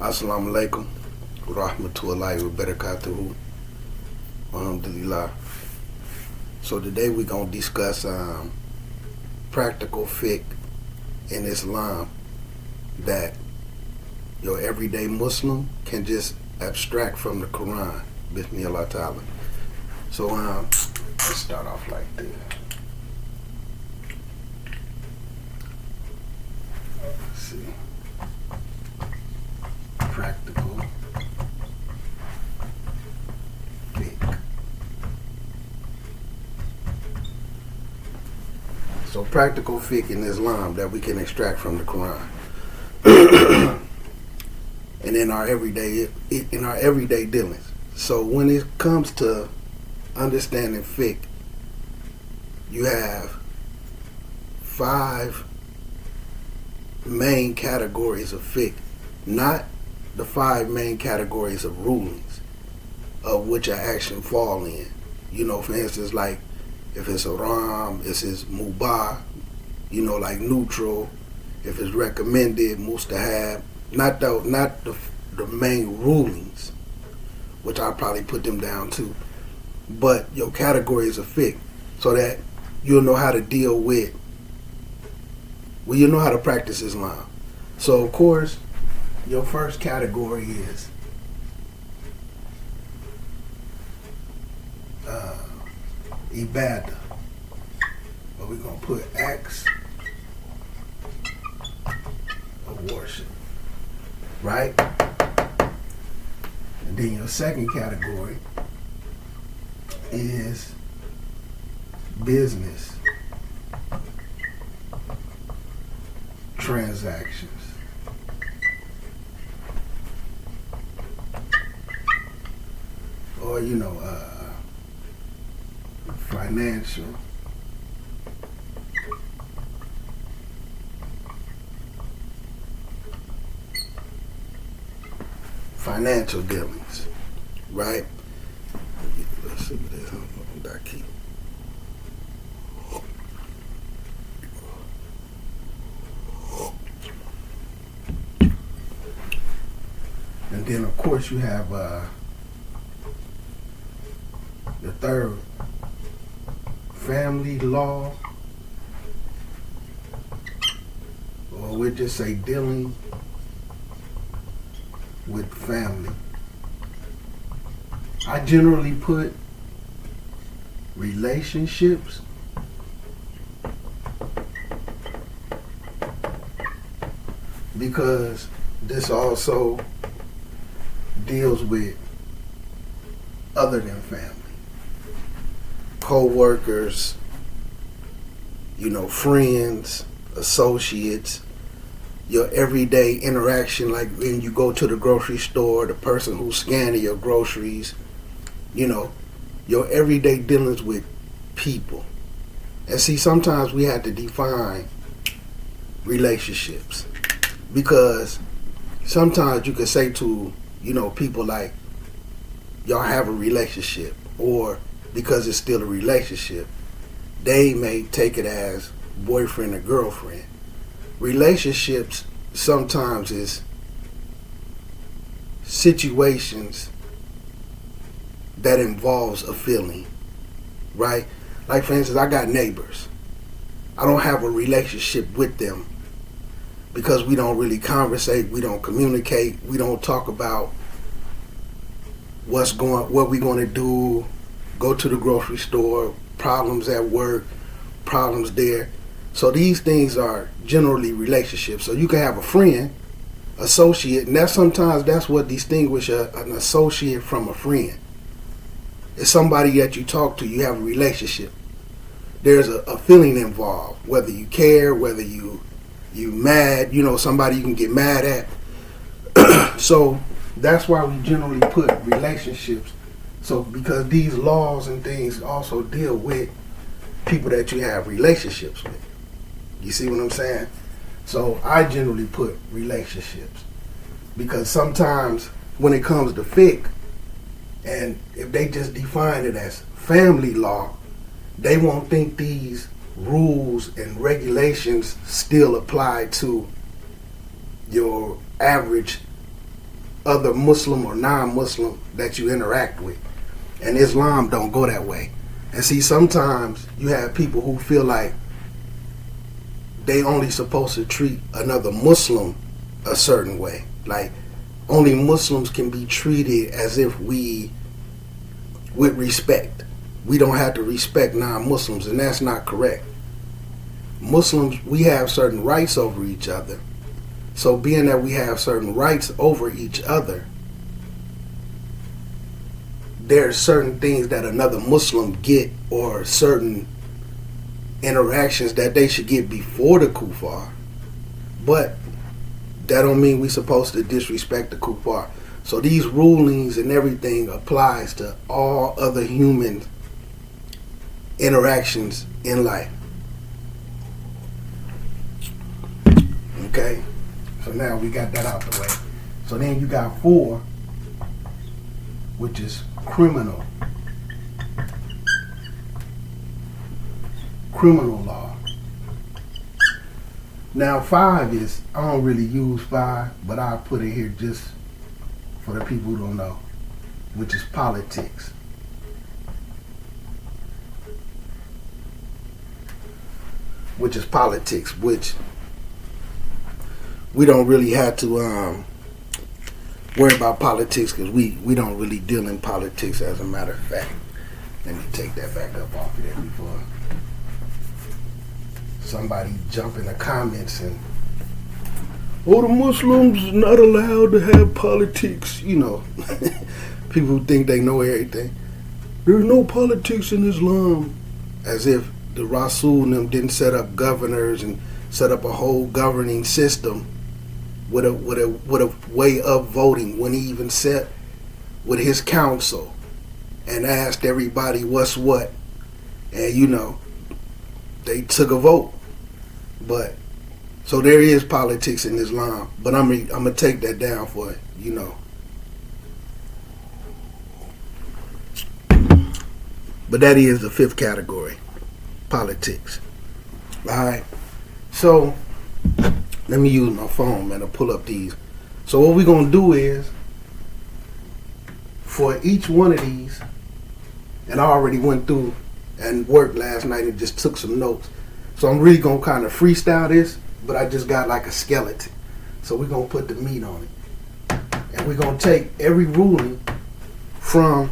Assalamu alaikum wa rahmatullahi wa barakatuhu. Alhamdulillah. So today we're going to discuss practical fiqh in Islam that your everyday Muslim can just abstract from the Quran. Bismillah ta'ala. So let's start off like this. Let's see. Practical fiqh. So practical fiqh in Islam that we can extract from the Quran. And in our everyday dealings. So when it comes to understanding fiqh, you have 5 main categories of fiqh, not the 5 main categories of rulings of which an action fall in. You know, for instance, like if it's haram, it's mubah, you know, like neutral. If it's recommended, mustahab. Not the main rulings, which I'll probably put them down too, but your categories of fiqh, so that you'll know how to deal with, well, you know how to practice Islam. So of course, your first category is ibadah, but we're gonna put acts of worship, right? And then your second category is business transactions. Or, you know, financial dealings, right? Let's see what this is. That key. And then, of course, you have the third, family law, or we'll just say dealing with family. I generally put relationships because this also deals with other than family. Co-workers, you know, friends, associates, your everyday interaction, like when you go to the grocery store, the person who's scanning your groceries, you know, your everyday dealings with people. And see, sometimes we have to define relationships, because sometimes you can say to, you know, people like, y'all have a relationship, or because it's still a relationship, they may take it as boyfriend or girlfriend. Relationships sometimes is situations that involves a feeling, right? Like, for instance, I got neighbors. I don't have a relationship with them because we don't really conversate, we don't communicate, we don't talk about what we're going to do, go to the grocery store, problems at work, problems there. So these things are generally relationships. So you can have a friend, associate, and that's what distinguishes an associate from a friend. It's somebody that you talk to, you have a relationship. There's a feeling involved, whether you care, whether you mad, you know, somebody you can get mad at. So that's why we generally put relationships. So because these laws and things also deal with people that you have relationships with. You see what I'm saying? So I generally put relationships, because sometimes when it comes to fiqh, and if they just define it as family law, they won't think these rules and regulations still apply to your average other Muslim or non-Muslim that you interact with. And Islam don't go that way. And see, sometimes you have people who feel like they only supposed to treat another Muslim a certain way. Like, only Muslims can be treated as if with respect. We don't have to respect non-Muslims, and that's not correct. Muslims, we have certain rights over each other. So being that we have certain rights over each other, there are certain things that another Muslim get, or certain interactions that they should get before the kuffar. But that don't mean we're supposed to disrespect the kuffar. So these rulings and everything applies to all other human interactions in life. Okay? So now we got that out the way. So then you got 4, which is criminal law. Now 5 is, I don't really use 5, but I'll put it here just for the people who don't know, which is politics. Which we don't really have to worry about politics, because we don't really deal in politics, as a matter of fact. Let me take that back up off of there before somebody jump in the comments and, oh, the Muslims not allowed to have politics. You know, people who think they know everything. There's no politics in Islam. As if the Rasul and them didn't set up governors and set up a whole governing system with a way of voting, when he even sat with his council and asked everybody what's what, and you know, they took a vote. But so there is politics in Islam, but I'm gonna take that down for it, you know. But that is the 5th category, politics. All right. So let me use my phone, man, to pull up these. So what we're gonna do is, for each one of these, and I already went through and worked last night and just took some notes. So I'm really gonna kind of freestyle this, but I just got like a skeleton. So we're gonna put the meat on it. And we're gonna take every ruling from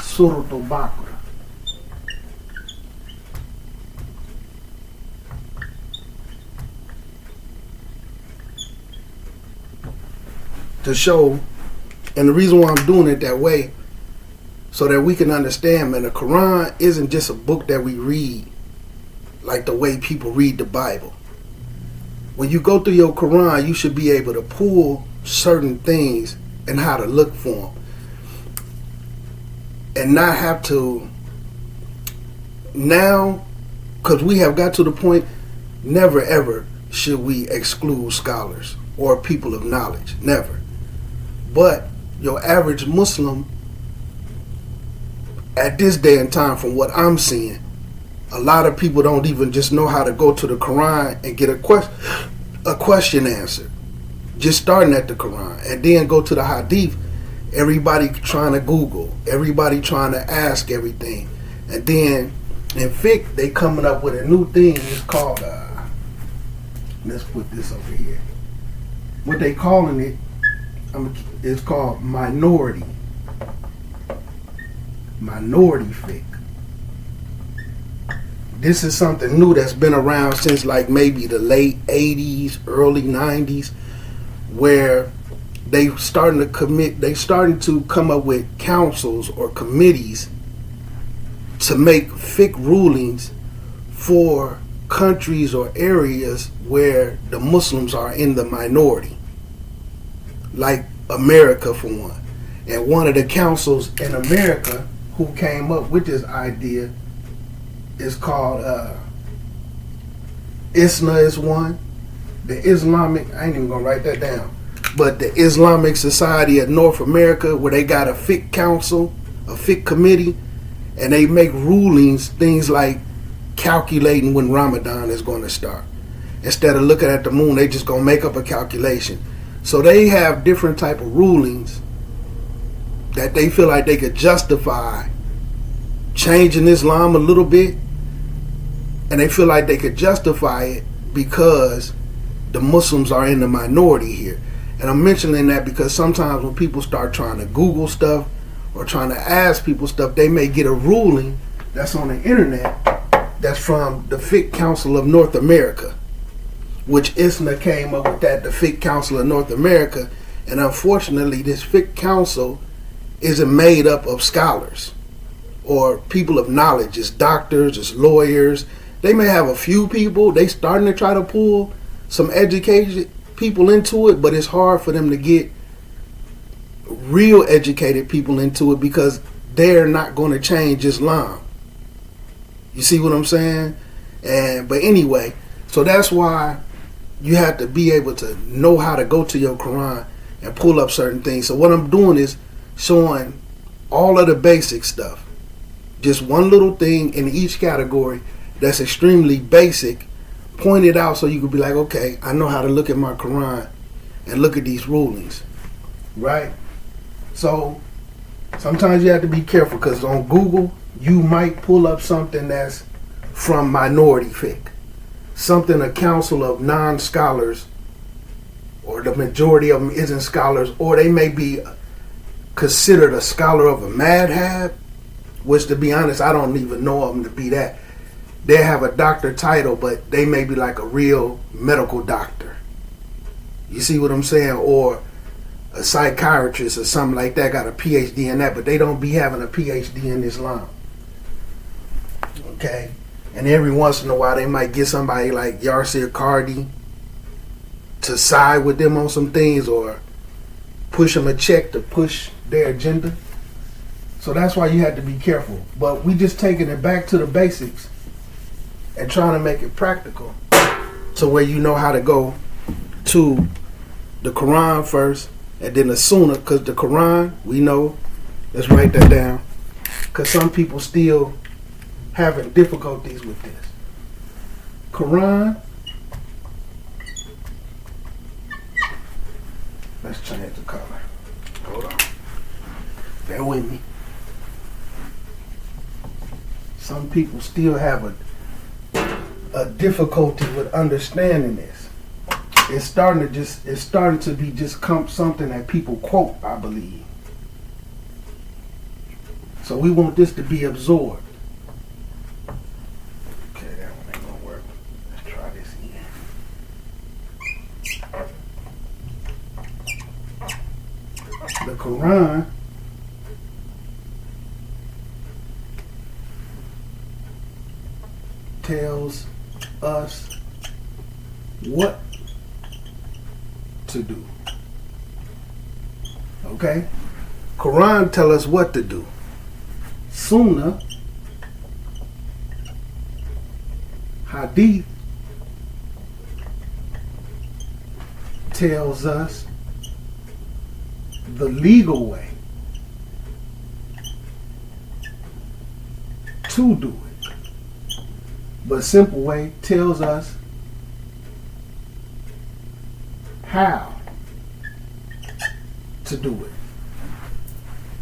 Surah Al-Baqarah. To show, and the reason why I'm doing it that way, so that we can understand, man, the Quran isn't just a book that we read like the way people read the Bible. When you go through your Quran, you should be able to pull certain things and how to look for them, and not have to now, because we have got to the point, never ever should we exclude scholars or people of knowledge, never. But your average Muslim at this day and time, from what I'm seeing, a lot of people don't even just know how to go to the Quran and get a question answered. Just starting at the Quran, and then go to the Hadith. Everybody trying to Google, everybody trying to ask everything, and then in Fiqh they coming up with a new thing. It's called let's put this over here. What they calling it? It's called minority Fiqh. This is something new that's been around since like maybe the late 80s, early 90s, where they starting to come up with councils or committees to make fiqh rulings for countries or areas where the Muslims are in the minority, like America for one. And one of the councils in America who came up with this idea is called ISNA is one. The Islamic, I ain't even gonna write that down, but the Islamic Society of North America, where they got a fiqh council, a fiqh committee, and they make rulings, things like calculating when Ramadan is going to start. Instead of looking at the moon, they just gonna make up a calculation. So they have different type of rulings that they feel like they could justify changing Islam a little bit, and they feel like they could justify it because the Muslims are in the minority here. And I'm mentioning that because sometimes when people start trying to Google stuff or trying to ask people stuff, they may get a ruling that's on the internet that's from the Fiqh Council of North America, which ISNA came up with that, the Fiqh Council of North America. And unfortunately, this Fiqh Council isn't made up of scholars or people of knowledge. It's doctors, it's lawyers. They may have a few people. They starting to try to pull some educated people into it, but it's hard for them to get real educated people into it because they're not going to change Islam. You see what I'm saying? But anyway, so that's why you have to be able to know how to go to your Quran and pull up certain things. So what I'm doing is showing all of the basic stuff. Just one little thing in each category that's extremely basic, pointed out so you could be like, okay, I know how to look at my Quran and look at these rulings, right? So sometimes you have to be careful because on Google, you might pull up something that's from minority fiqh, something a council of non-scholars, or the majority of them isn't scholars, or they may be considered a scholar of a madhab, which to be honest, I don't even know them to be that. They have a doctor title, but they may be like a real medical doctor. You see what I'm saying? Or a psychiatrist or something like that, got a PhD in that, but they don't be having a PhD in Islam. Okay? And every once in a while, they might get somebody like Yasir Cardi to side with them on some things or push them a check to push their agenda. So that's why you have to be careful. But we just taking it back to the basics and trying to make it practical to where you know how to go to the Quran first and then the Sunnah, because the Quran, we know, let's write that down, because some people still having difficulties with this. Quran, let's change the color. Hold on. Bear with me. Some people still have a difficulty with understanding this. It's starting to be just something that people quote, I believe. So we want this to be absorbed. Okay, that one ain't gonna work. Let's try this again. The Quran tells us what to do. Okay? Quran tell us what to do. Sunnah, Hadith tells us the legal way to do it. But simple way tells us how to do it.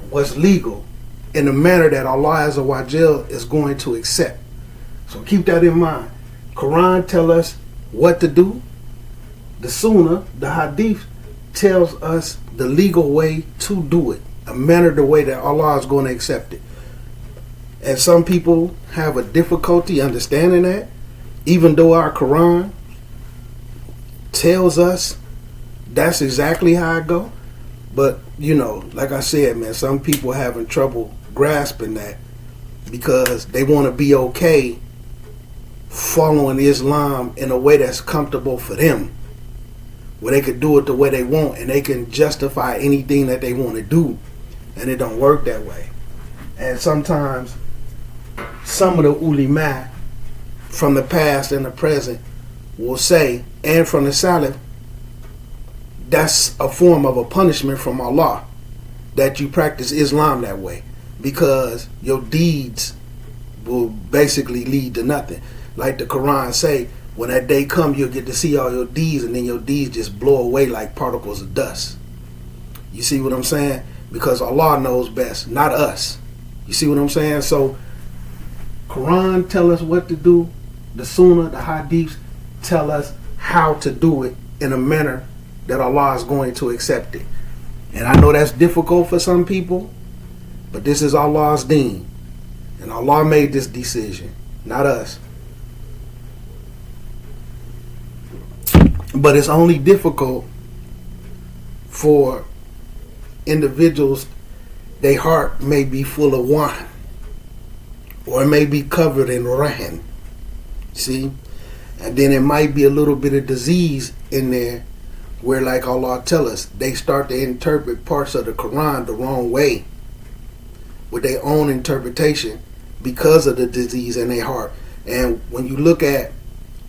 What's legal in a manner that Allah Azza wa Jal is going to accept. So keep that in mind. Quran tell us what to do. The Sunnah, the Hadith, tells us the legal way to do it. A manner, the way that Allah is going to accept it. And some people have a difficulty understanding that, even though our Quran tells us that's exactly how it go. But, you know, like I said, man, some people having trouble grasping that because they want to be okay following Islam in a way that's comfortable for them, where they could do it the way they want and they can justify anything that they want to do, and it don't work that way. And sometimes some of the ulama from the past and the present will say, and from the Salaf, that's a form of a punishment from Allah that you practice Islam that way, because your deeds will basically lead to nothing. Like the Quran say, When that day comes, you'll get to see all your deeds, and then your deeds just blow away like particles of dust. You see what I'm saying? Because Allah knows best, not us. You see what I'm saying? So, Quran tell us what to do. The Sunnah, the Hadiths tell us how to do it in a manner that Allah is going to accept it. And I know that's difficult for some people, but this is Allah's deen. And Allah made this decision, not us. But it's only difficult for individuals, their heart may be full of wine, or it may be covered in rain. See? And then it might be a little bit of disease in there where, like Allah tell us, they start to interpret parts of the Quran the wrong way with their own interpretation because of the disease in their heart. And when you look at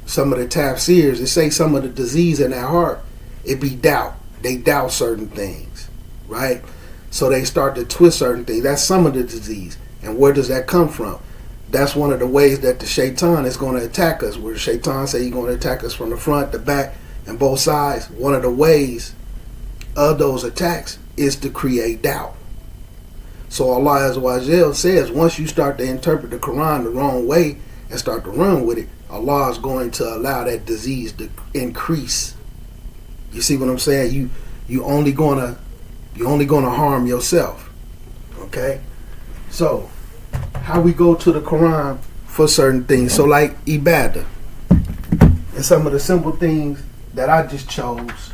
some of the tafsirs, it say some of the disease in their heart, it be doubt. They doubt certain things, right? So they start to twist certain things. That's some of the disease. And where does that come from? That's one of the ways that the shaitan is going to attack us. Where the shaitan say he's going to attack us from the front, the back, and both sides. One of the ways of those attacks is to create doubt. So Allah Azza wa Jal says, once you start to interpret the Quran the wrong way and start to run with it, Allah is going to allow that disease to increase. You see what I'm saying? You only gonna harm yourself. Okay? So, how we go to the Quran for certain things. So like ibadah. And some of the simple things that I just chose.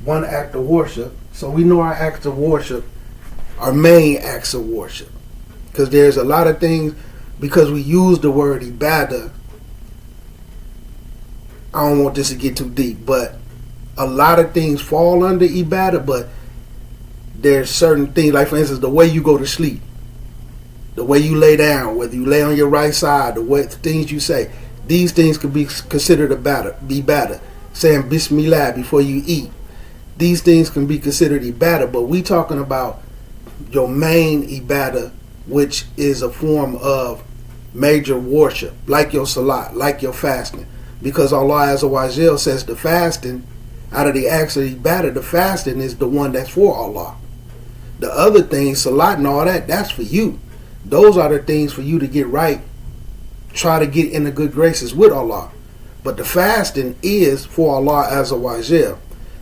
One act of worship. So we know our acts of worship, our main acts of worship. Because there's a lot of things, because we use the word ibadah, I don't want this to get too deep, but a lot of things fall under ibadah, but there's certain things, like for instance, the way you go to sleep, the way you lay down, whether you lay on your right side, the things you say, these things could be considered ibadah. Saying Bismillah before you eat, these things can be considered ibadah, but we talking about your main ibadah, which is a form of major worship, like your salat, like your fasting. Because Allah Azza wa Jal says the fasting, out of the acts of ibadah, the fasting is the one that's for Allah. The other things, salat and all that, that's for you. Those are the things for you to get right. Try to get in the good graces with Allah. But the fasting is for Allah Azza wa Jal,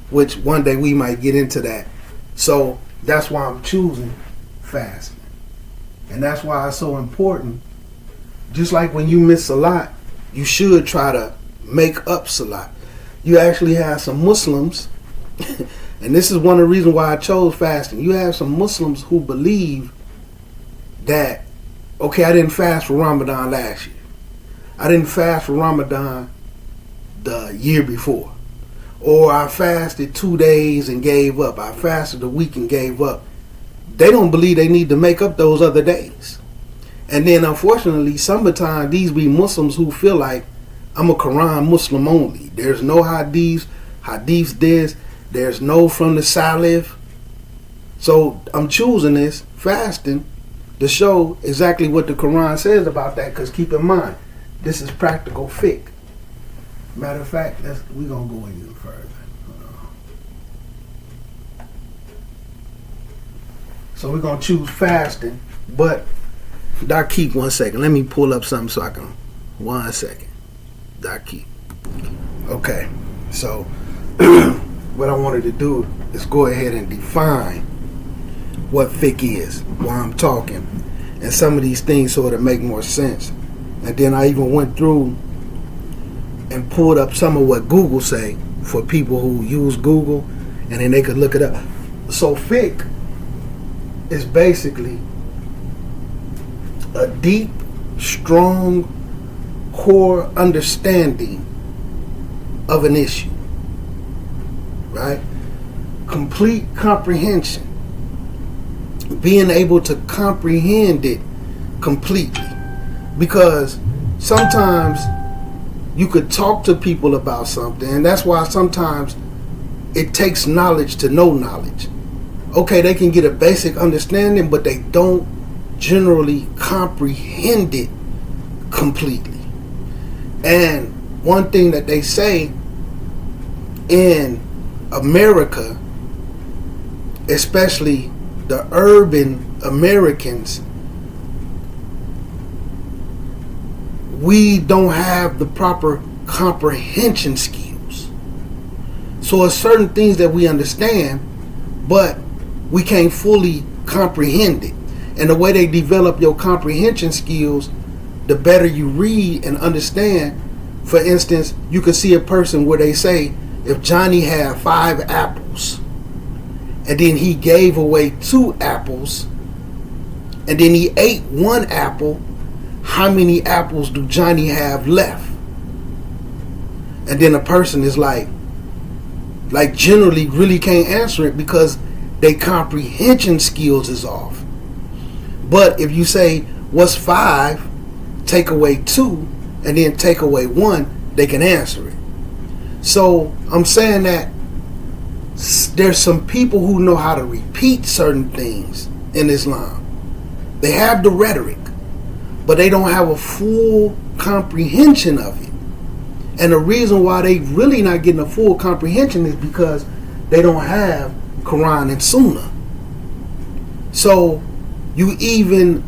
which one day we might get into that. So that's why I'm choosing fasting. And that's why it's so important. Just like when you miss salat, you should try to make up salat. You actually have some Muslims, and this is one of the reasons why I chose fasting. You have some Muslims who believe that, okay, I didn't fast for Ramadan last year. I didn't fast for Ramadan the year before. Or I fasted 2 days and gave up. I fasted a week and gave up. They don't believe they need to make up those other days. And then unfortunately, sometimes these be Muslims who feel like, I'm a Quran Muslim only. There's no hadiths this, there's no from the Salaf. So I'm choosing this fasting to show exactly what the Quran says about that, because keep in mind, this is practical fiqh. Matter of fact, we're going to go even further. So we're going to choose fasting, but Doc, keep 1 second. Let me pull up something so I can, 1 second. Doc, keep. Okay, so what I wanted to do is go ahead and define what fiqh is while I'm talking, and some of these things sort of make more sense. And then I even went through and pulled up some of what Google say for people who use Google, and then they could look it up. So fiqh is basically a deep, strong, core understanding of an issue, right? Complete comprehension, being able to comprehend it completely. Because sometimes you could talk to people about something, and that's why sometimes it takes knowledge to know knowledge. Okay, they can get a basic understanding, but they don't generally comprehend it completely. And one thing that they say in America, especially the urban Americans, we don't have the proper comprehension skills. So there's certain things that we understand, but we can't fully comprehend it. And the way they develop your comprehension skills, the better you read and understand. For instance, you can see a person where they say, if Johnny had 5 apples, and then he gave away 2 apples, and then he ate 1 apple, how many apples do Johnny have left? And then a person is like generally really can't answer it because their comprehension skills is off. But if you say, what's 5, take away 2, and then take away 1, they can answer it. So I'm saying that there's some people who know how to repeat certain things in Islam. They have the rhetoric, but they don't have a full comprehension of it. And the reason why they really not getting a full comprehension is because they don't have Quran and Sunnah. So you even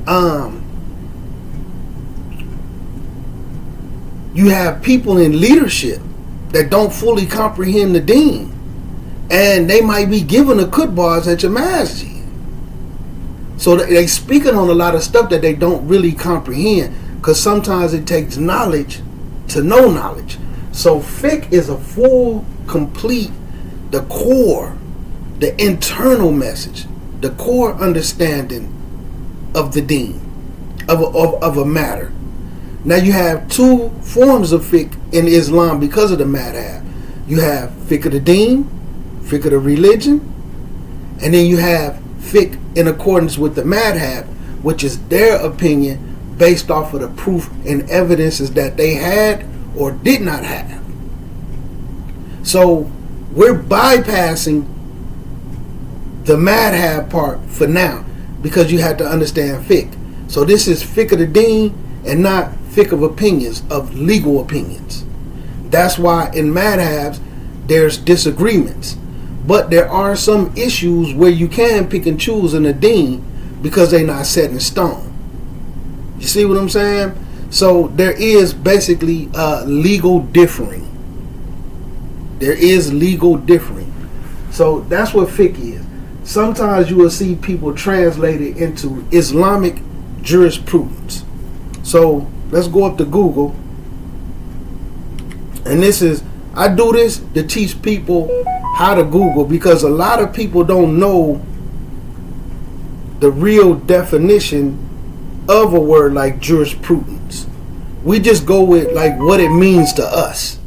you have people in leadership that don't fully comprehend the deen, and they might be given the kutbahs at your masjid. So they speaking on a lot of stuff that they don't really comprehend, because sometimes it takes knowledge to know knowledge. So fiqh is a full, complete, the core, the internal message, the core understanding of the deen, of a matter. Now you have 2 forms of fiqh in Islam because of the madhab. You have fiqh of the deen, fiqh of the religion, and then you have fiqh in accordance with the madhab, which is their opinion based off of the proof and evidences that they had or did not have. So we're bypassing the madhab part for now because you have to understand fiqh. So this is fiqh of the deen and not fiqh of opinions, of legal opinions. That's why in madhabs there's disagreements. But there are some issues where you can pick and choose in the deen because they're not set in stone. You see what I'm saying? So there is basically legal differing. There is legal differing. So that's what fiqh is. Sometimes you will see people translate it into Islamic jurisprudence. So let's go up to Google. And I do this to teach people how to Google, because a lot of people don't know the real definition of a word like jurisprudence. We just go with like what it means to us.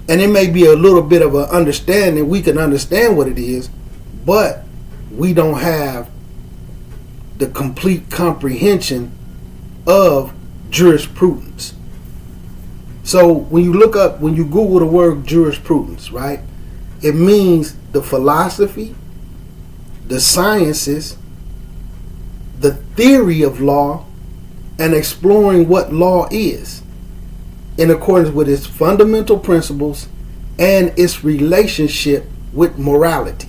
And it may be a little bit of an understanding. We can understand what it is, but we don't have the complete comprehension of jurisprudence. So when you Google the word jurisprudence, right, it means the philosophy, the sciences, the theory of law, and exploring what law is in accordance with its fundamental principles and its relationship with morality.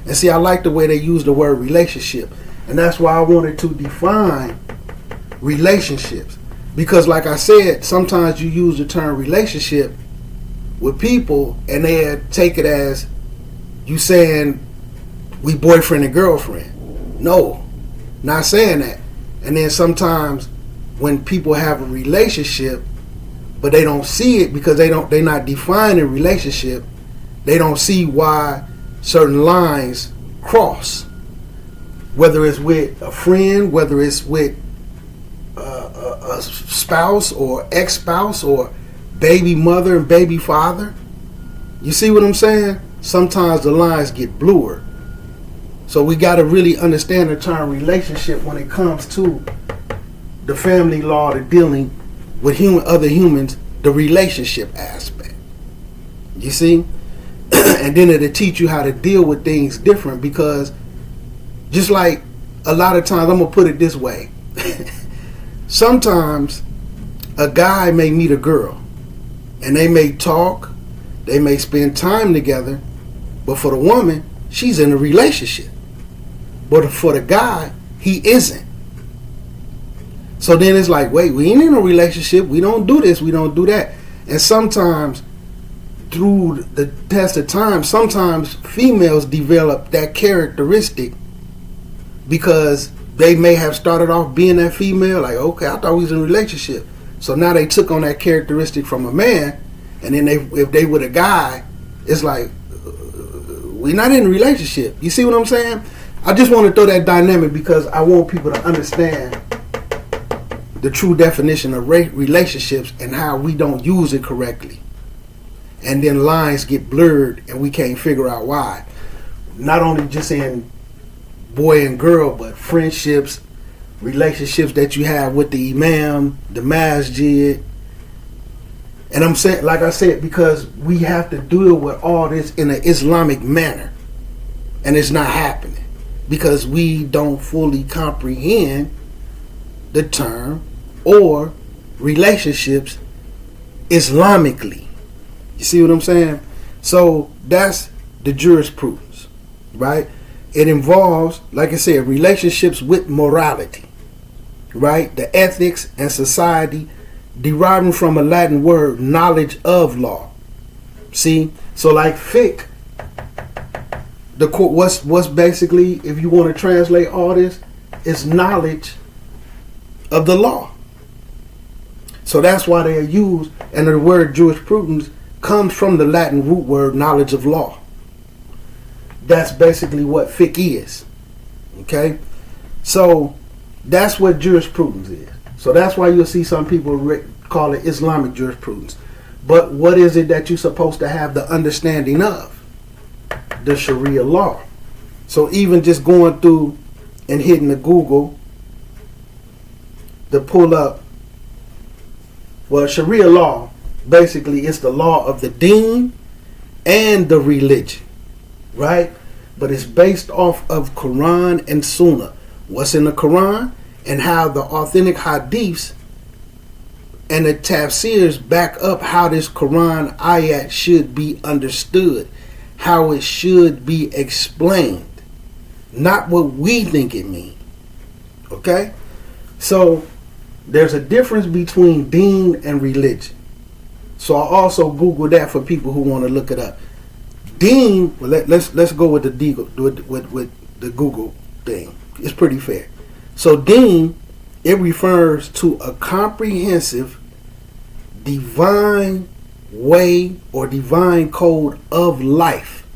And see, I like the way they use the word relationship, and that's why I wanted to define relationships. Because like I said, sometimes you use the term relationship with people and they take it as you saying we boyfriend and girlfriend. No, not saying that. And then sometimes when people have a relationship but they don't see it because they're not defining relationship, they don't see why certain lines cross. Whether it's with a friend, whether it's with a spouse or ex-spouse or baby mother and baby father. You see what I'm saying? Sometimes the lines get bluer. So we got to really understand the term relationship when it comes to the family law, the dealing with other humans, the relationship aspect. You see? And then it'll teach you how to deal with things different, because just like a lot of times, I'm going to put it this way. Sometimes a guy may meet a girl and they may talk, they may spend time together, but for the woman, she's in a relationship. But for the guy, he isn't. So then it's like, wait, we ain't in a relationship. We don't do this. We don't do that. And sometimes, through the test of time, sometimes females develop that characteristic because they may have started off being that female. Like, okay, I thought we was in a relationship. So now they took on that characteristic from a man. And then if they were a guy, it's like, we're not in a relationship. You see what I'm saying? I just want to throw that dynamic because I want people to understand the true definition of relationships and how we don't use it correctly. And then lines get blurred and we can't figure out why. Not only just in boy and girl, but friendships, relationships that you have with the imam, the masjid. And I'm saying, like I said, because we have to deal with all this in an Islamic manner. And it's not happening because we don't fully comprehend the term or relationships Islamically. You see what I'm saying? So that's the jurisprudence, right? It involves, like I said, relationships with morality, right? The ethics and society deriving from a Latin word, knowledge of law. See? So like fiqh, the court, what's basically, if you want to translate all this, is knowledge of the law. So that's why they are used, and the word jurisprudence comes from the Latin root word knowledge of law. That's basically what fiqh is. Okay? So that's what jurisprudence is. So that's why you'll see some people call it Islamic jurisprudence. But what is it that you're supposed to have the understanding of? The Sharia law. So even just going through and hitting the Google to pull up, well, Sharia law basically is the law of the deen and the religion, right? But it's based off of Quran and Sunnah. What's in the Quran and how the authentic hadiths and the tafsirs back up how this Quran ayat should be understood, how it should be explained, not what we think it means. Okay? So there's a difference between deen and religion. So I also Googled that for people who want to look it up. Deen, well, let's go with the Google thing. It's pretty fair. So deen, it refers to a comprehensive divine way or divine code of life,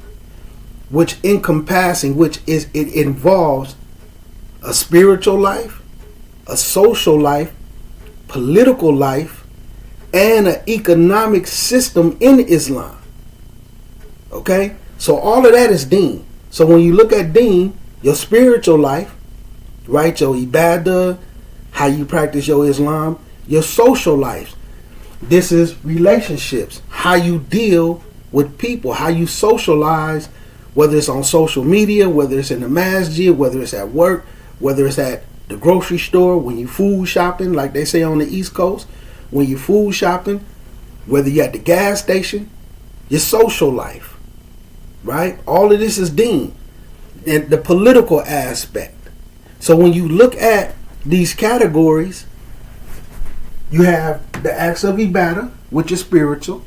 which it involves a spiritual life, a social life, political life, and an economic system in Islam. Okay? So all of that is deen. So when you look at deen, your spiritual life, right, your ibadah, how you practice your Islam, your social life. This is relationships, how you deal with people, how you socialize, whether it's on social media, whether it's in the masjid, whether it's at work, whether it's at the grocery store, when you food shopping, like they say on the East Coast, when you food shopping, whether you're at the gas station, your social life, right? All of this is deen. And the political aspect. So when you look at these categories, you have the acts of ibadah, which is spiritual,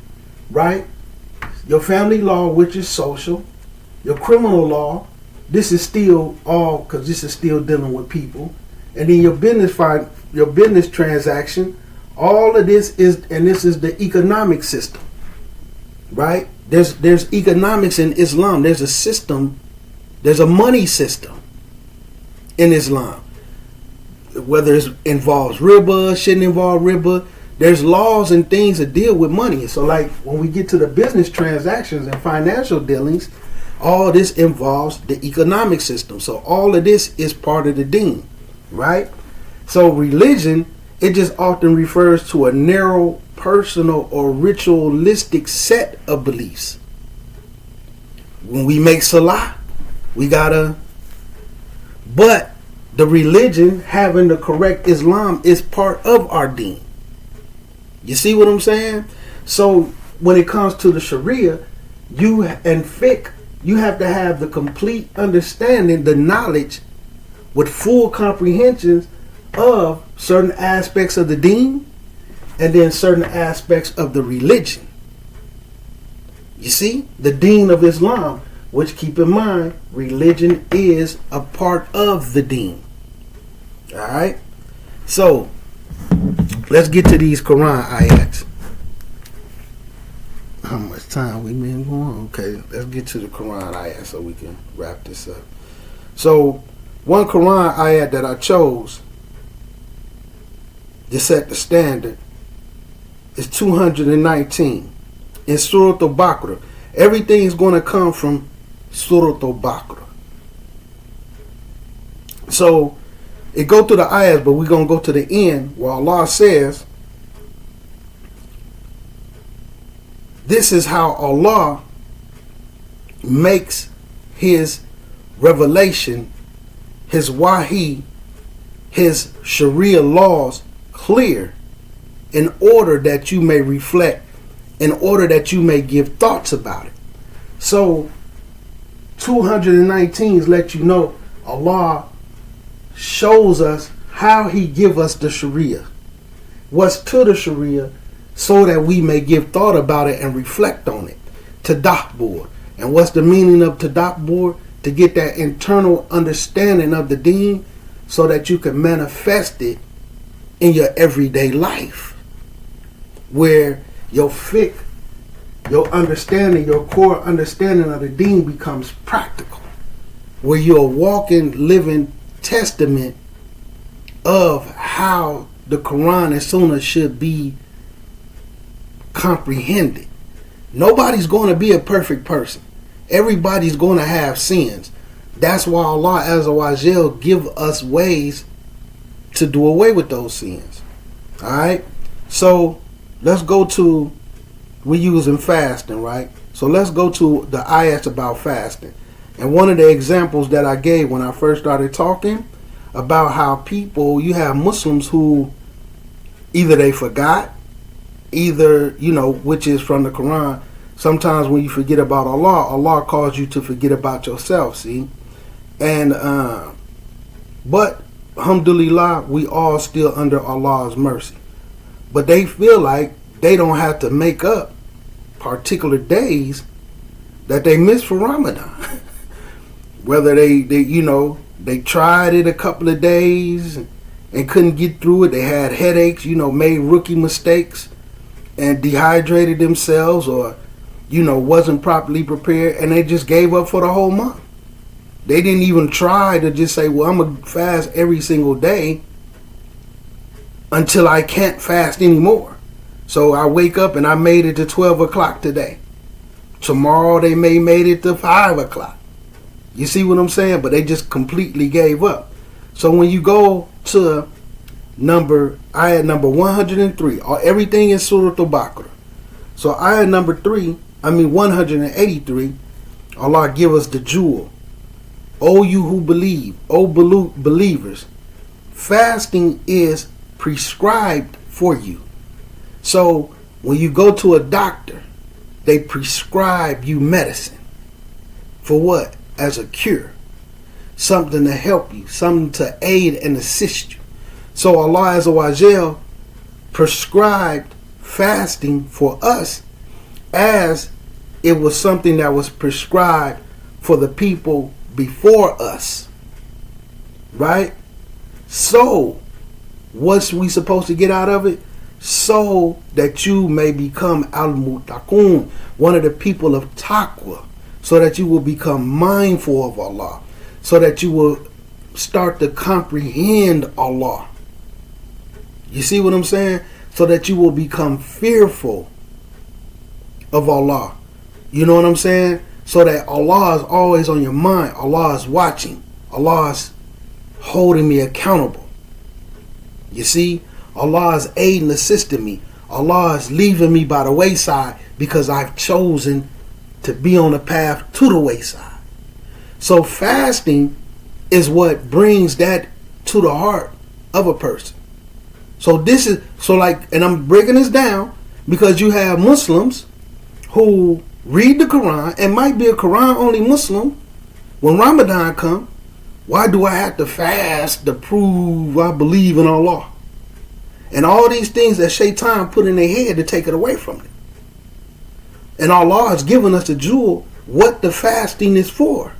right? Your family law, which is social. Your criminal law, this is still all, because this is still dealing with people. And then your business transaction, all of this is, and this is the economic system, right? There's economics in Islam. There's a system, there's a money system in Islam. Whether it involves riba, shouldn't involve riba, there's laws and things that deal with money. So like when we get to the business transactions and financial dealings, all this involves the economic system. So all of this is part of the deen, right? So religion, it just often refers to a narrow, personal, or ritualistic set of beliefs. When we make salah, we gotta, but the religion, having the correct Islam, is part of our deen. You see what I'm saying? So when it comes to the Sharia, you and fiqh, you have to have the complete understanding, the knowledge with full comprehension of certain aspects of the deen and then certain aspects of the religion. You see, the deen of Islam, which, keep in mind, religion is a part of the deen. All right, so let's get to these Quran ayats. How much time we been going? Okay, let's get to the Quran ayat so we can wrap this up. So, one Quran ayat that I chose to set the standard is 219 in Surah Al-Baqarah. Everything is going to come from Surah Al-Baqarah. So, it go through the ayats, but we're going to go to the end where Allah says, this is how Allah makes His revelation, His wahi, His Sharia laws clear in order that you may reflect, in order that you may give thoughts about it. So 219 let you know Allah shows us how He give us the Sharia, what's to the Sharia, so that we may give thought about it and reflect on it. Tadabbur. And what's the meaning of tadabbur? To get that internal understanding of the deen so that you can manifest it in your everyday life, where your fiqh, your understanding, your core understanding of the deen becomes practical, where you're a walking, living testament of how the Quran and Sunnah should be comprehended. Nobody's going to be a perfect person. Everybody's going to have sins. That's why Allah Azza wa Jal give us ways to do away with those sins. Alright? So let's go to, we're using fasting, right? So let's go to the ayats about fasting. And one of the examples that I gave when I first started talking about how people, you have Muslims who either they forgot, either, which is from the Quran. Sometimes when you forget about Allah, Allah calls you to forget about yourself, see? And, but, alhamdulillah, we all still under Allah's mercy. But they feel like they don't have to make up particular days that they miss for Ramadan. Whether they tried it a couple of days and couldn't get through it, they had headaches, made rookie mistakes and dehydrated themselves, or wasn't properly prepared, and they just gave up for the whole month. They didn't even try to just say, well, I'm going to fast every single day until I can't fast anymore. So I wake up and I made it to 12 o'clock today. Tomorrow they may made it to 5 o'clock. You see what I'm saying? But they just completely gave up. So when you go to ayat number 103, everything in Surah Al-Baqarah. So ayat number 183, Allah give us the jewel. O you who believe, O believers, fasting is prescribed for you. So when you go to a doctor, they prescribe you medicine. For what? As a cure. Something to help you, something to aid and assist you. So Allah Azza wa Jal prescribed fasting for us as it was something that was prescribed for the people before us. Right? So, what's we supposed to get out of it? So that you may become al-muttaqun, one of the people of taqwa, so that you will become mindful of Allah, so that you will start to comprehend Allah. You see what I'm saying? So that you will become fearful of Allah. You know what I'm saying? So that Allah is always on your mind. Allah is watching. Allah is holding me accountable. You see? Allah is aiding, assisting me. Allah is leaving me by the wayside because I've chosen to be on the path to the wayside. So fasting is what brings that to the heart of a person. So and I'm breaking this down Because you have Muslims who read the Quran and might be a Quran only Muslim. When Ramadan comes, why do I have to fast to prove I believe in Allah? And all these things that Shaitan put in their head to take it away from them. And Allah has given us a jewel what the fasting is for.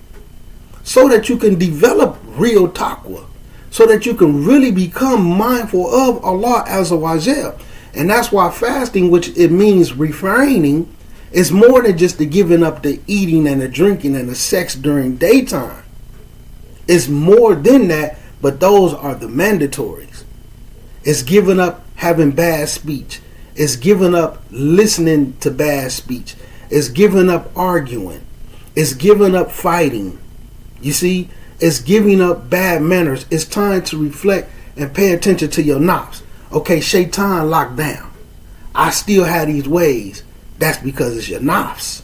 So that you can develop real taqwa. So that you can really become mindful of Allah Azza wa Jal. And that's why fasting, which it means refraining, is more than just the giving up the eating and the drinking and the sex during daytime. It's more than that, but those are the mandatories. It's giving up having bad speech. It's giving up listening to bad speech. It's giving up arguing. It's giving up fighting. You see, it's giving up bad manners. It's time to reflect and pay attention to your nafs. Okay, Shaitan locked down. I still have these ways. That's because it's your nafs.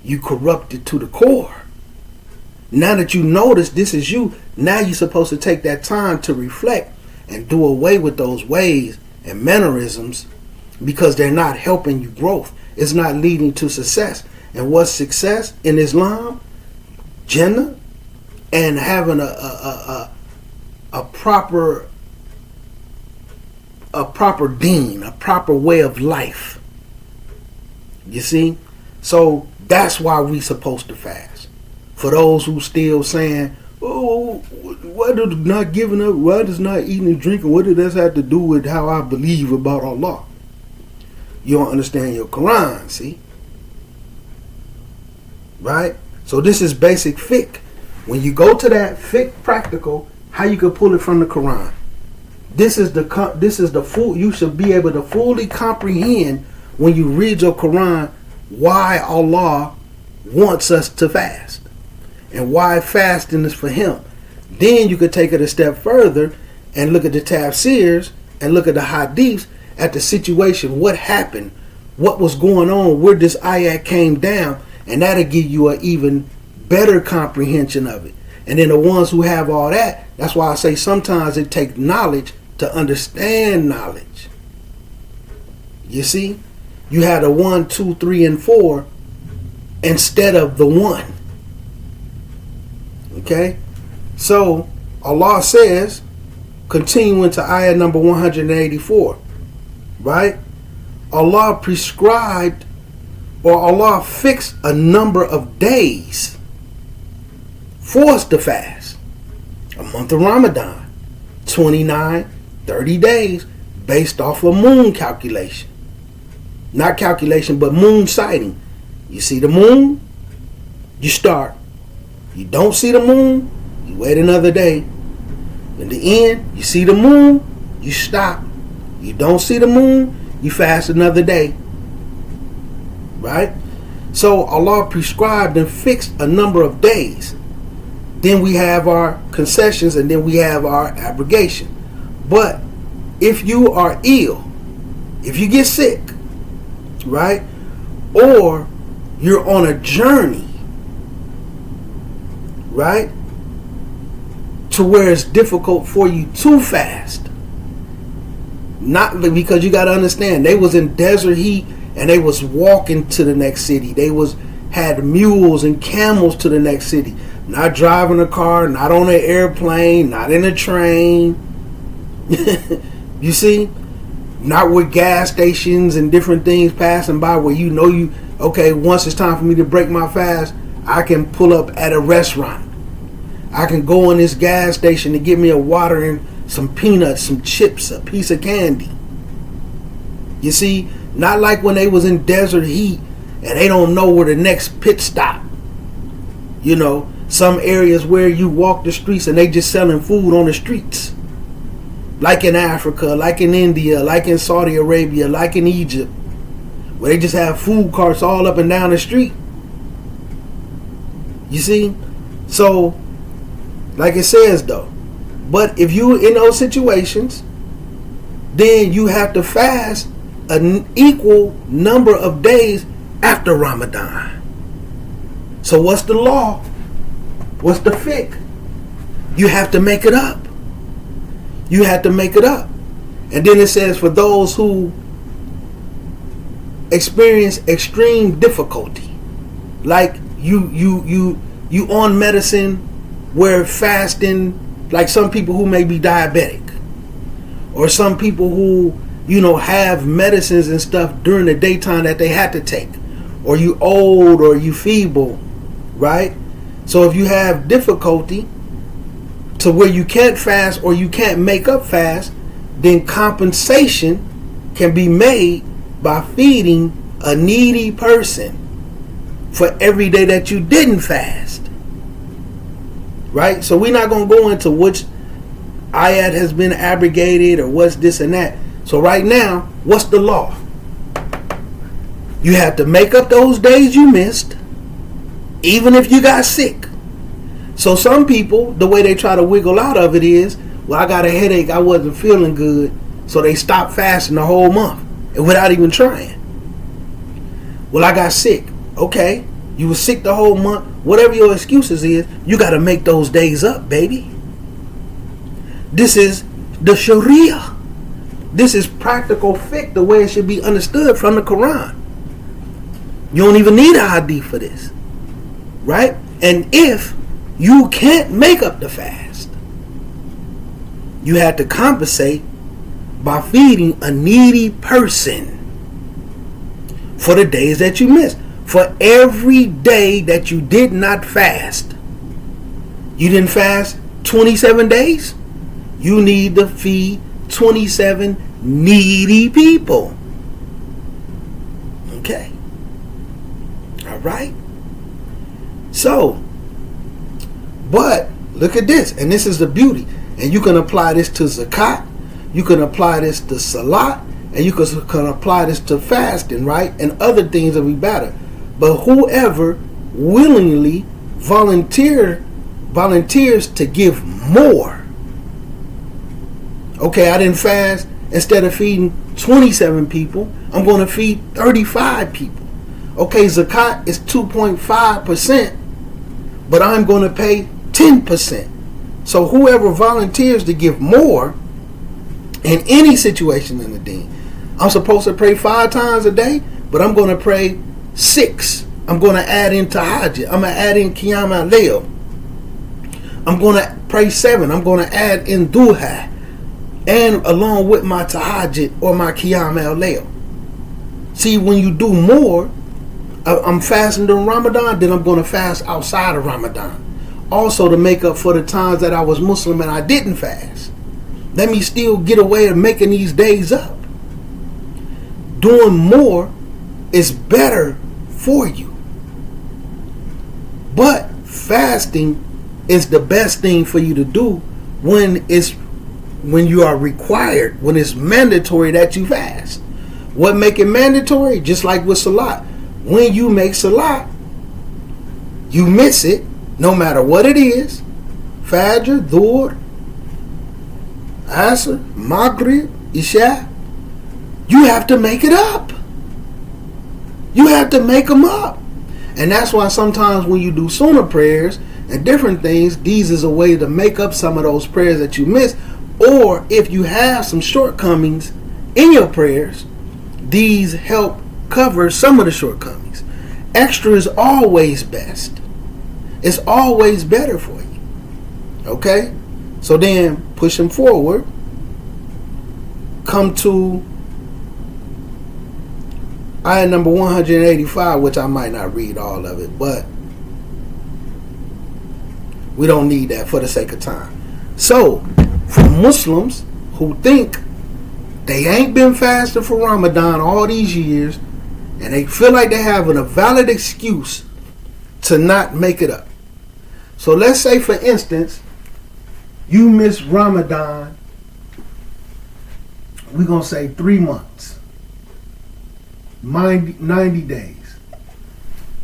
You corrupted to the core. Now that you notice this is you, now you're supposed to take that time to reflect and do away with those ways and mannerisms because they're not helping you growth. It's not leading to success. And what's success in Islam? Jannah and having a proper deen, a proper way of life. You see? So that's why we supposed to fast. For those who still saying, oh, why does not giving up, why does not eating and drinking, what does that have to do with how I believe about Allah? You don't understand your Quran, see? Right? So this is basic fiqh. When you go to that fiqh practical, how you can pull it from the Quran. This is the full, you should be able to fully comprehend when you read your Quran why Allah wants us to fast and why fasting is for Him. Then you could take it a step further and look at the tafsirs and look at the hadiths at the situation, what happened, what was going on, where this ayat came down, and that'll give you an even better comprehension of it. And then the ones who have all that, that's why I say sometimes it takes knowledge to understand knowledge. You see? You had a 1, 2, 3, and 4 instead of the 1. Okay? So, Allah says, continuing to ayah number 184, right? Allah prescribed or Allah fixed a number of days for us to fast. A month of Ramadan, 29, 30 days based off of moon calculation. Not calculation, but moon sighting. You see the moon, you start. You don't see the moon, you wait another day. In the end, you see the moon, you stop. You don't see the moon, you fast another day. Right? So Allah prescribed and fixed a number of days. Then we have our concessions and then we have our abrogation. But if you are ill, if you get sick, right, or you're on a journey, right, to where it's difficult for you to fast, not because you got to understand they was in desert heat and they was walking to the next city. They had mules and camels to the next city, not driving a car, not on an airplane, not in a train. You see, not with gas stations and different things passing by where okay, once it's time for me to break my fast, I can pull up at a restaurant. I can go in this gas station to get me a water and some peanuts, some chips, a piece of candy. You see, not like when they was in desert heat and they don't know where the next pit stop. You know, some areas where you walk the streets and they just selling food on the streets. Like in Africa, like in India, like in Saudi Arabia, like in Egypt, where they just have food carts all up and down the street. You see? So, like it says though, but if you in those situations, then you have to fast an equal number of days after Ramadan. So what's the law? What's the fiqh? You have to make it up. You have to make it up. And then it says for those who experience extreme difficulty, like you on medicine where fasting, like some people who may be diabetic, or some people who have medicines and stuff during the daytime that they had to take, or you old or you feeble, right? So if you have difficulty to where you can't fast or you can't make up fast, then compensation can be made by feeding a needy person for every day that you didn't fast, right? So we're not going to go into which ayat has been abrogated or what's this and that. So right now, what's the law? You have to make up those days you missed, even if you got sick. So some people, the way they try to wiggle out of it is, well, I got a headache, I wasn't feeling good, so they stop fasting the whole month and without even trying. Well, I got sick. Okay, you were sick the whole month. Whatever your excuses is, you got to make those days up, baby. This is the Sharia. This is practical fiqh, the way it should be understood from the Quran. You don't even need a hadith for this, right? And if you can't make up the fast, you have to compensate by feeding a needy person for the days that you missed. For every day that you did not fast, you didn't fast 27 days, you need to feed 27 needy people. Okay. All right. So, but look at this, and this is the beauty. And you can apply this to zakat, you can apply this to salat, and you can apply this to fasting, right? And other things that we better. But whoever willingly volunteers to give more. Okay, I didn't fast. Instead of feeding 27 people, I'm going to feed 35 people. Okay, zakat is 2.5%, but I'm going to pay 10%. So whoever volunteers to give more in any situation in the deen, I'm supposed to pray 5 times a day, but I'm going to pray 6. I'm going to add in tahajjud. I'm going to add in qiyam al-layl. I'm going to pray 7. I'm going to add in duha, and along with my tahajjud or my qiyam al-layl. See, when you do more, I'm fasting during Ramadan, then I'm going to fast outside of Ramadan. Also to make up for the times that I was Muslim and I didn't fast. Let me still get away of making these days up. Doing more is better for you. But fasting is the best thing for you to do when you are required, when it's mandatory that you fast. What make it mandatory? Just like with salat. When you make salat, you miss it, no matter what it is. Fajr, Dhuhr, Asr, Maghrib, Isha. You have to make it up. You have to make them up. And that's why sometimes when you do sunnah prayers and different things, these is a way to make up some of those prayers that you missed. Or if you have some shortcomings in your prayers, these help cover some of the shortcomings. Extra is always best. It's always better for you. Okay? So then, pushing forward, come to ayah number 185, which I might not read all of it, but we don't need that for the sake of time. So, for Muslims who think they ain't been fasting for Ramadan all these years, and they feel like they have a valid excuse to not make it up. So let's say, for instance, you miss Ramadan, we're going to say 3 months, 90 days.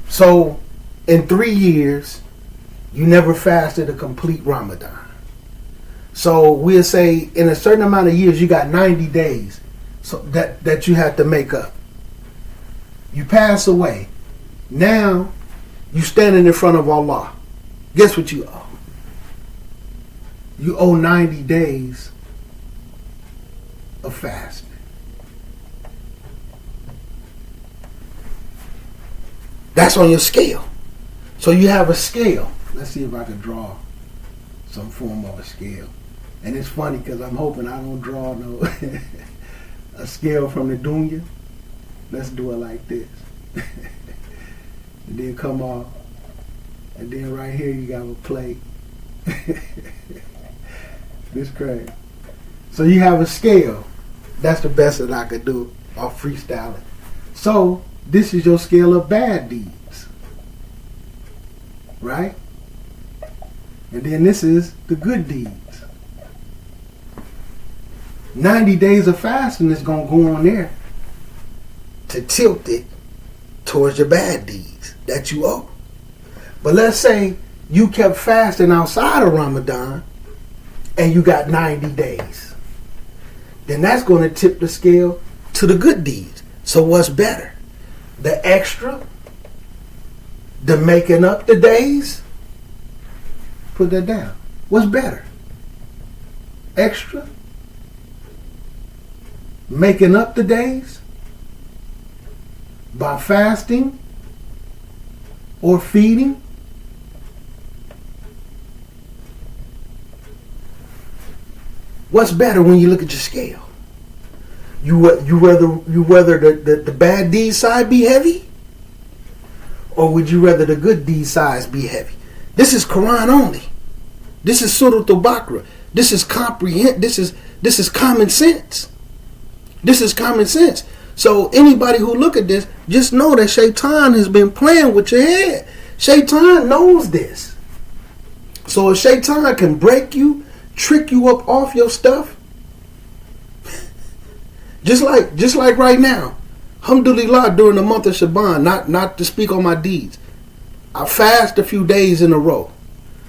So in 3 years, you never fasted a complete Ramadan. So we'll say in a certain amount of years, you got 90 days so that you have to make up. You pass away. Now, you standing in front of Allah. Guess what you owe? You owe 90 days of fasting. That's on your scale. So you have a scale. Let's see if I can draw some form of a scale. And it's funny because I'm hoping I don't draw no a scale from the dunya. Let's do it like this. And then come off. And then right here you got a plate. This crazy. So you have a scale. That's the best that I could do off freestyling. So this is your scale of bad deeds. Right? And then this is the good deeds. 90 days of fasting is going to go on there to tilt it towards your bad deeds that you owe. But let's say you kept fasting outside of Ramadan and you got 90 days. Then that's going to tip the scale to the good deeds. So what's better? The extra? The making up the days? Put that down. What's better? Extra? Making up the days? By fasting? Or feeding? What's better when you look at your scale? You rather the bad deed side be heavy? Or would you rather the good deed sides be heavy? This is Quran only. This is Surah Al-Baqarah. This is this is common sense. This is common sense. So anybody who look at this, just know that Shaitan has been playing with your head. Shaitan knows this. So if Shaitan can break you, trick you up off your stuff, just like right now, alhamdulillah, during the month of Shaban, not to speak on my deeds, I fast a few days in a row.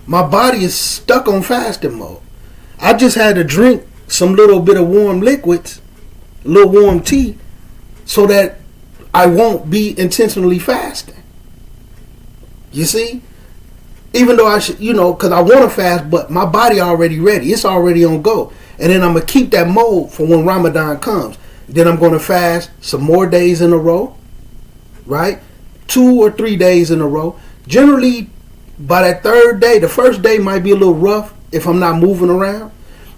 My body is stuck on fasting mode. I just had to drink some little bit of warm liquids, a little warm tea, so that I won't be intentionally fasting. You see? Even though I should, because I want to fast, but my body already ready. It's already on go. And then I'm going to keep that mode for when Ramadan comes. Then I'm going to fast some more days in a row, right? 2 or 3 days in a row. Generally, by that third day, the first day might be a little rough if I'm not moving around.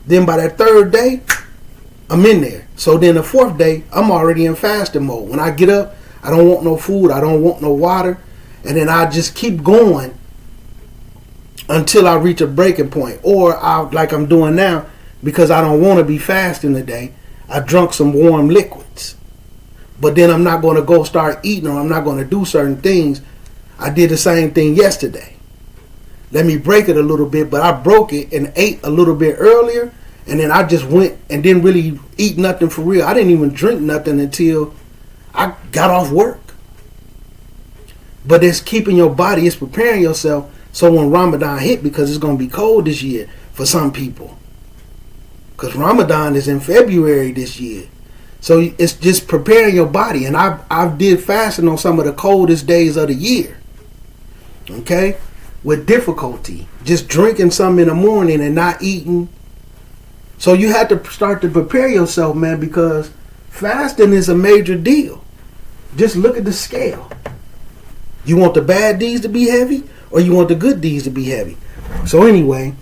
Then by that third day, I'm in there. So then the fourth day, I'm already in fasting mode. When I get up, I don't want no food. I don't want no water. And then I just keep going until I reach a breaking point. Or like I'm doing now, because I don't want to be fasting today, I drunk some warm liquids. But then I'm not going to go start eating, or I'm not going to do certain things. I did the same thing yesterday. Let me break it a little bit, but I broke it and ate a little bit earlier, and then I just went and didn't really eat nothing for real. I didn't even drink nothing until I got off work. But it's keeping your body, it's preparing yourself so when Ramadan hit, because it's going to be cold this year for some people. Because Ramadan is in February this year. So it's just preparing your body. And I did fasting on some of the coldest days of the year. Okay? With difficulty. Just drinking something in the morning and not eating. So you have to start to prepare yourself, man, because fasting is a major deal. Just look at the scale. You want the bad deeds to be heavy, or you want the good deeds to be heavy? So anyway,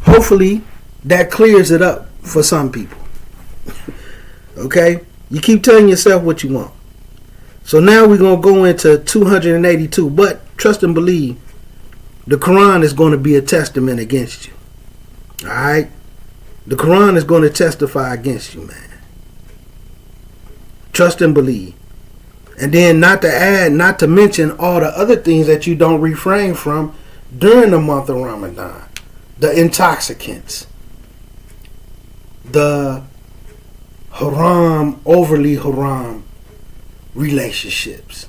hopefully that clears it up for some people. Okay? You keep telling yourself what you want. So now we're going to go into 282. But trust and believe, the Quran is going to be a testament against you. Alright? The Quran is going to testify against you, man. Trust and believe. And then not to mention all the other things that you don't refrain from during the month of Ramadan. The intoxicants. The haram, overly haram relationships.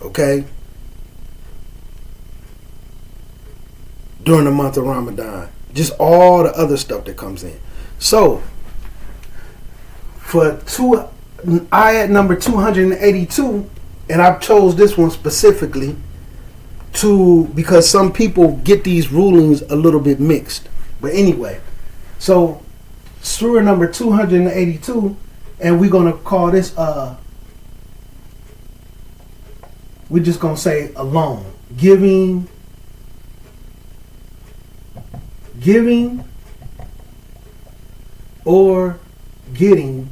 Okay? During the month of Ramadan. Just all the other stuff that comes in. So, for ayat number 282, and I chose this one specifically because some people get these rulings a little bit mixed. But anyway, so surah number 282, and we're going to call this we're just going to say a loan. Giving or getting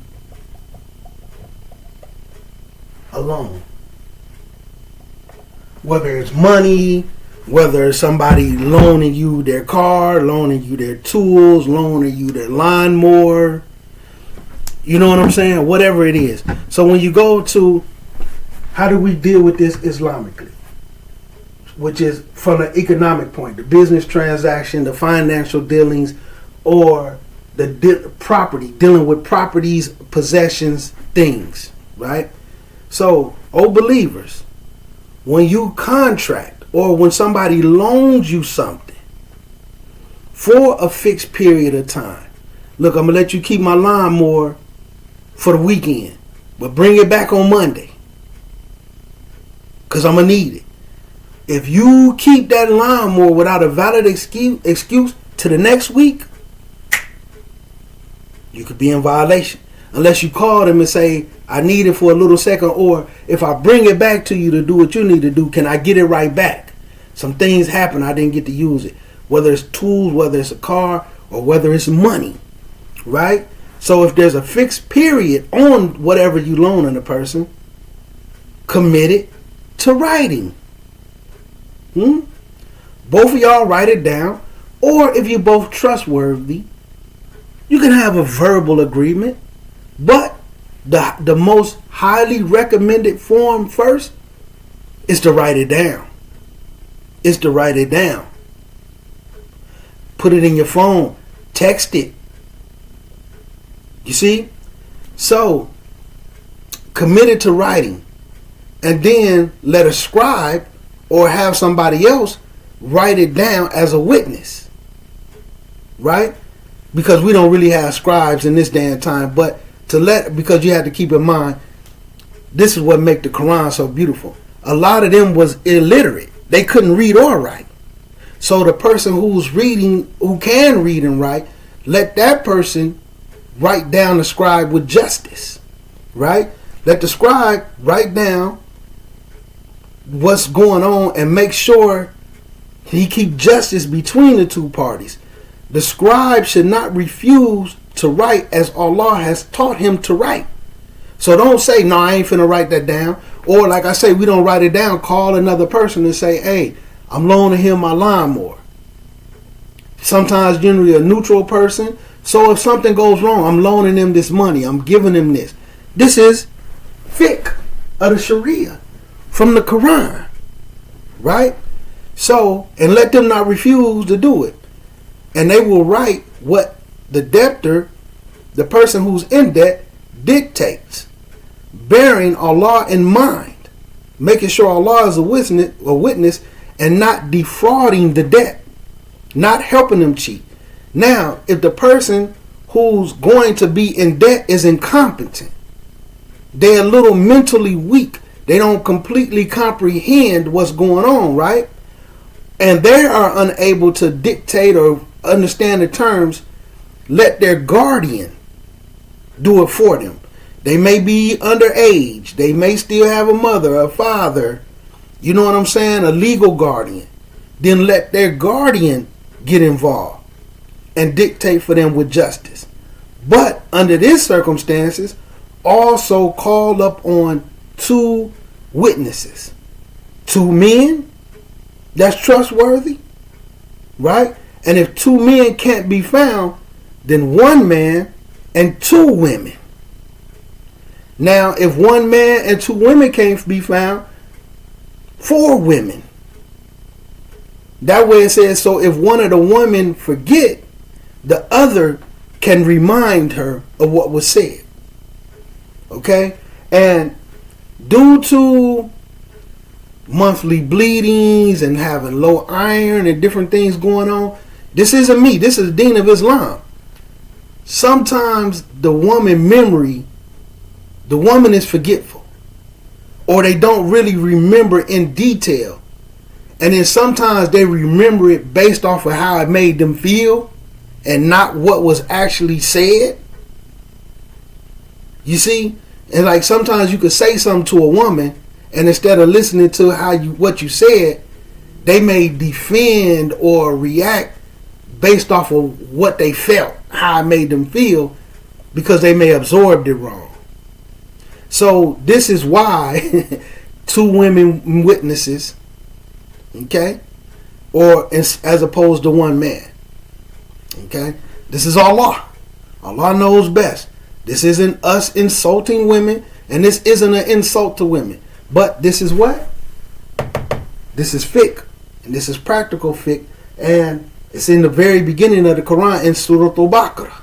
a loan. Whether it's money, whether it's somebody loaning you their car, loaning you their tools, loaning you their lawnmower. You know what I'm saying? Whatever it is. So when you go to how do we deal with this Islamically? Which is from an economic point, the business transaction, the financial dealings, or the property, dealing with properties, possessions, things, right? So, believers, when you contract or when somebody loans you something for a fixed period of time, look, I'm going to let you keep my lawnmower for the weekend, but bring it back on Monday because I'm going to need it. If you keep that lawnmower without a valid excuse to the next week, you could be in violation. Unless you call them and say, I need it for a little second, or if I bring it back to you to do what you need to do, can I get it right back? Some things happen, I didn't get to use it. Whether it's tools, whether it's a car, or whether it's money, right? So if there's a fixed period on whatever you loaning a person, commit it to writing. Both of y'all write it down, or if you're both trustworthy, you can have a verbal agreement, but the most highly recommended form first is to write it down. Put it in your phone. Text it. You see? So, committed to writing. And then let a scribe or have somebody else write it down as a witness. Right? Because we don't really have scribes in this day and time, but because you have to keep in mind, this is what makes the Quran so beautiful. A lot of them was illiterate. They couldn't read or write. So the person who can read and write, let that person write down the scribe with justice. Right? Let the scribe write down what's going on and make sure he keep justice between the two parties. The scribe should not refuse to write as Allah has taught him to write. So don't say, no, I ain't finna write that down. Or like I say, we don't write it down. Call another person and say, hey, I'm loaning him my lawnmower. Sometimes generally a neutral person. So if something goes wrong, I'm loaning him this money. I'm giving him this. This is fiqh of the Sharia from the Quran. Right? So, and let them not refuse to do it. And they will write what the debtor, the person who's in debt, dictates, bearing Allah in mind, making sure Allah is a witness and not defrauding the debt, not helping them cheat. Now, if the person who's going to be in debt is incompetent, they're a little mentally weak, they don't completely comprehend what's going on, right? And they are unable to dictate or understand the terms, let their guardian do it for them. They may be underage. They may still have a mother, a father, you know what I'm saying, a legal guardian. Then let their guardian get involved and dictate for them with justice. But under these circumstances, also call up on 2 witnesses. 2 men that's trustworthy, right? And if 2 men can't be found, then 1 man and 2 women. Now, if 1 man and 2 women can't be found, 4 women. That way it says, so if one of the women forget, the other can remind her of what was said. Okay? And due to monthly bleedings and having low iron and different things going on, this isn't me. This is the Deen of Islam. Sometimes the woman is forgetful. Or they don't really remember in detail. And then sometimes they remember it based off of how it made them feel and not what was actually said. You see? And like sometimes you could say something to a woman and instead of listening to what you said, they may defend or react based off of what they felt, how it made them feel, because they may absorbed it wrong. So this is why 2 women witnesses, okay, or as opposed to 1 man, okay. This is Allah. Allah knows best. This isn't us insulting women, and this isn't an insult to women. But this is what? This is fiqh, and this is practical fiqh, and it's in the very beginning of the Quran in Surah Al-Baqarah.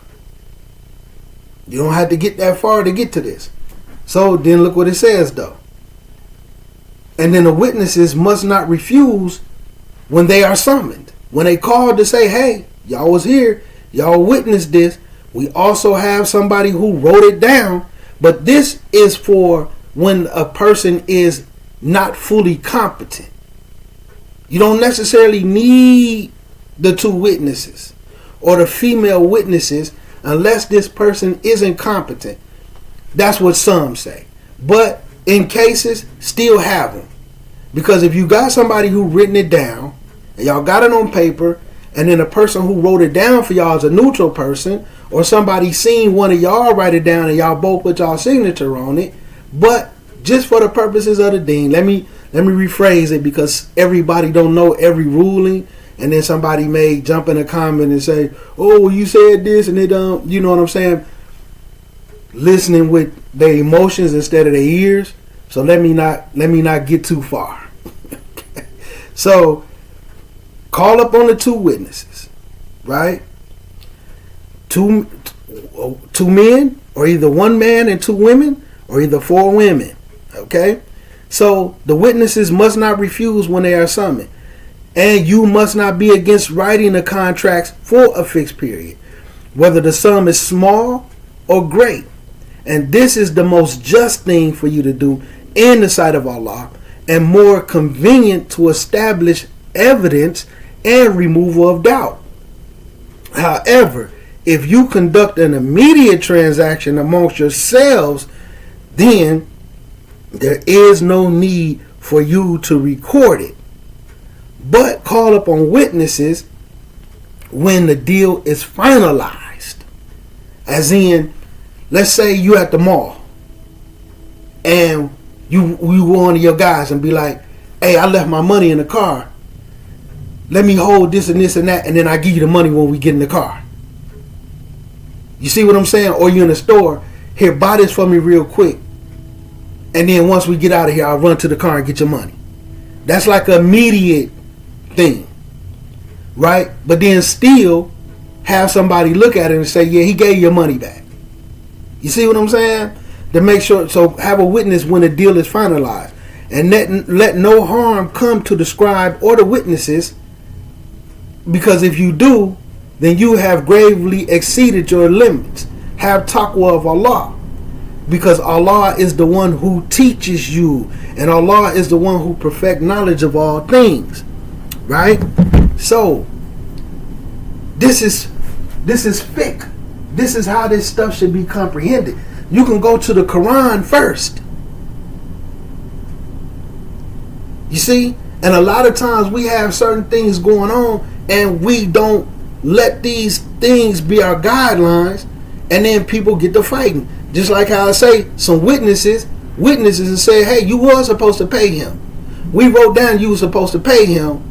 You don't have to get that far to get to this. So then look what it says though. And then the witnesses must not refuse when they are summoned. When they called to say, hey, y'all was here, y'all witnessed this. We also have somebody who wrote it down. But this is for when a person is not fully competent. You don't necessarily need the 2 witnesses or the female witnesses unless this person isn't competent. That's what some say. But in cases, still have them. Because if you got somebody who written it down, and y'all got it on paper, and then a person who wrote it down for y'all is a neutral person, or somebody seen one of y'all write it down and y'all both put y'all signature on it, but just for the purposes of the deen, let me rephrase it, because everybody don't know every ruling, and then somebody may jump in a comment and say, oh, well, you said this, and they don't, you know what I'm saying? Listening with their emotions instead of their ears. So let me not get too far. So call up on the 2 witnesses, right? Two men, or either 1 man and 2 women, or either 4 women. Okay? So the witnesses must not refuse when they are summoned. And you must not be against writing the contracts for a fixed period, whether the sum is small or great. And this is the most just thing for you to do in the sight of Allah, and more convenient to establish evidence and removal of doubt. However, if you conduct an immediate transaction amongst yourselves, then there is no need for you to record it. But call upon witnesses when the deal is finalized. As in, let's say you at the mall and you one of your guys and be like, hey, I left my money in the car. Let me hold this and this and that, and then I give you the money when we get in the car. You see what I'm saying? Or you in the store, here, buy this for me real quick. And then once we get out of here, I'll run to the car and get your money. That's like an immediate thing. Right? But then still have somebody look at it and say, yeah, he gave your money back. You see what I'm saying? To make sure, so have a witness when the deal is finalized. And let no harm come to the scribe or the witnesses, because if you do, then you have gravely exceeded your limits. Have taqwa of Allah, because Allah is the one who teaches you, and Allah is the one who perfect knowledge of all things. Right? So this is fiqh. This is how this stuff should be comprehended. You can go to the Quran first. You see? And a lot of times we have certain things going on and we don't let these things be our guidelines, and then people get to fighting. Just like how I say, some witnesses and say, hey, you was supposed to pay him. We wrote down you were supposed to pay him,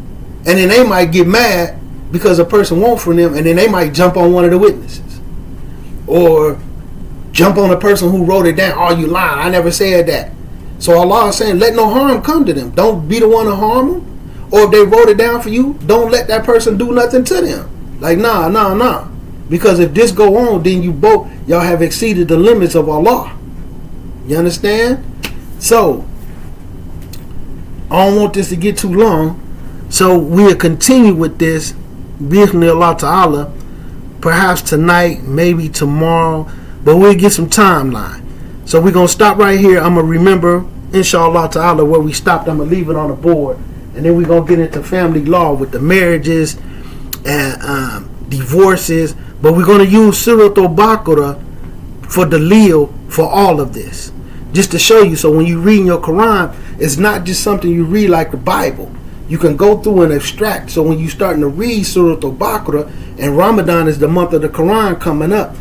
and then they might get mad because a person won't from them, and then they might jump on one of the witnesses. Or jump on the person who wrote it down. Oh, you lying. I never said that. So Allah is saying, let no harm come to them. Don't be the one to harm them. Or if they wrote it down for you, don't let that person do nothing to them. Like, nah. Because if this go on, then y'all have exceeded the limits of Allah. You understand? So, I don't want this to get too long. So, we'll continue with this. Bismillah ta'ala. Perhaps tonight, maybe tomorrow. But we'll get some timeline. So, we're going to stop right here. I'm going to remember, inshallah ta'ala, where we stopped. I'm going to leave it on the board. And then we're going to get into family law with the marriages and divorces. But we're going to use Surah Al-Baqarah for the Leo for all of this. Just to show you, so when you read your Quran, it's not just something you read like the Bible. You can go through and extract. So when you starting to read Surah Al-Baqarah, and Ramadan is the month of the Quran coming up,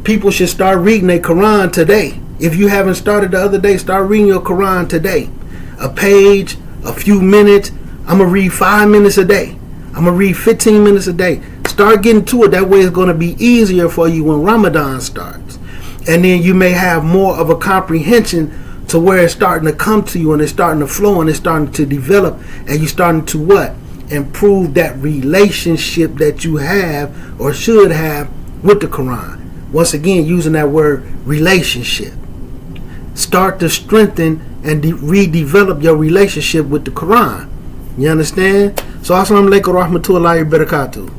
people should start reading their Quran today. If you haven't started the other day, start reading your Quran today. A page, a few minutes. I'm going to read 5 minutes a day. I'm going to read 15 minutes a day. Start getting to it. That way it's going to be easier for you when Ramadan starts. And then you may have more of a comprehension to where it's starting to come to you, and it's starting to flow, and it's starting to develop, and you're starting to what? Improve that relationship that you have or should have with the Quran. Once again, using that word relationship. Start to strengthen and redevelop your relationship with the Quran. You understand? So, assalamu alaikum wa rahmatullahi wa barakatuh.